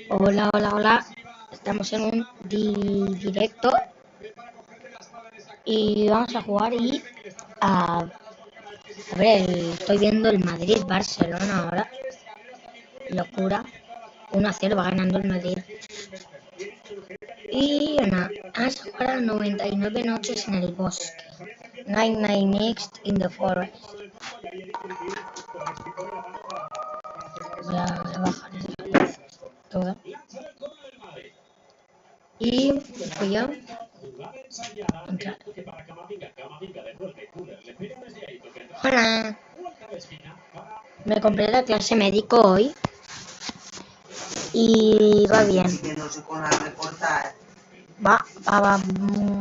Hola, hola, hola. Estamos en un directo y vamos a jugar a ver, estoy viendo el Madrid-Barcelona ahora. Locura. 1-0 va ganando el Madrid. Y nada, vamos a jugar a 99 noches en el bosque. 99 Nights in the Forest. Voy a bajar todo. Y voy a entrar. Hola. Me compré la clase médico hoy y va bien. Va.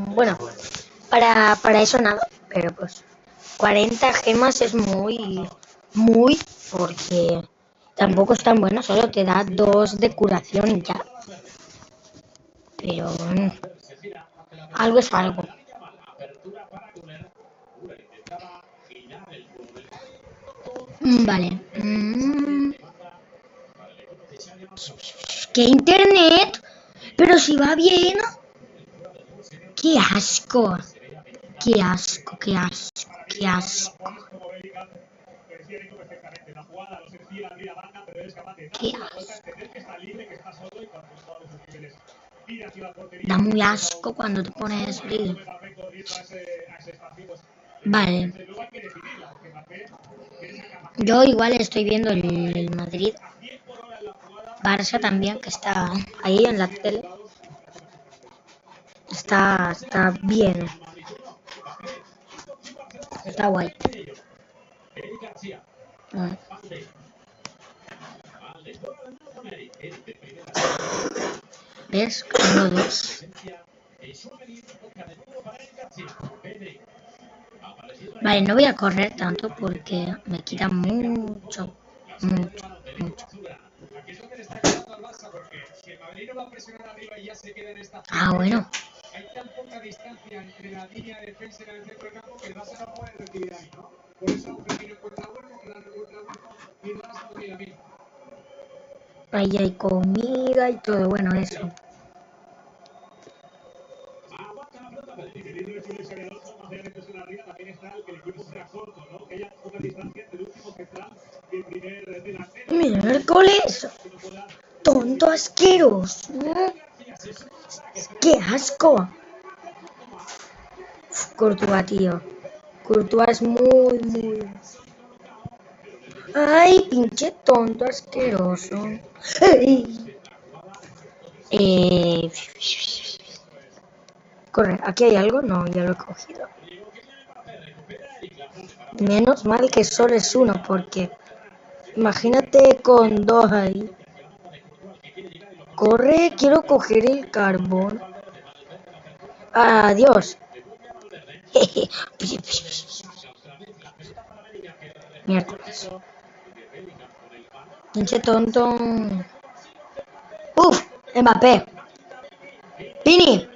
Bueno, para eso nada, pero pues 40 gemas es muy, porque tampoco es tan bueno, solo te da 2 de curación y ya. Pero algo es algo. Vale. ¿Qué internet? Pero si va bien. ¡Qué asco! ¡Qué asco, qué asco, qué asco! ¡Qué asco! Da muy asco cuando te pones frío. Vale. Yo igual estoy viendo el Madrid. Barça también, que está ahí en la tele. Está bien. Está guay. ¿Ves? Tengo 2. Vale, no voy a correr tanto porque me quita mucho. Ah, bueno. Ahí hay comida y todo, bueno, eso. Miércoles, tonto asqueroso. ¡Qué asco! Courtois, tío. Courtois es muy... ¡Ay, pinche tonto asqueroso! Corre, ¿aquí hay algo? No, ya lo he cogido. Menos mal que solo es uno, porque imagínate con 2 ahí. Corre, quiero coger el carbón. Adiós. Miércoles. Pinche tonto. ¡Uf! Mbappé. Pini.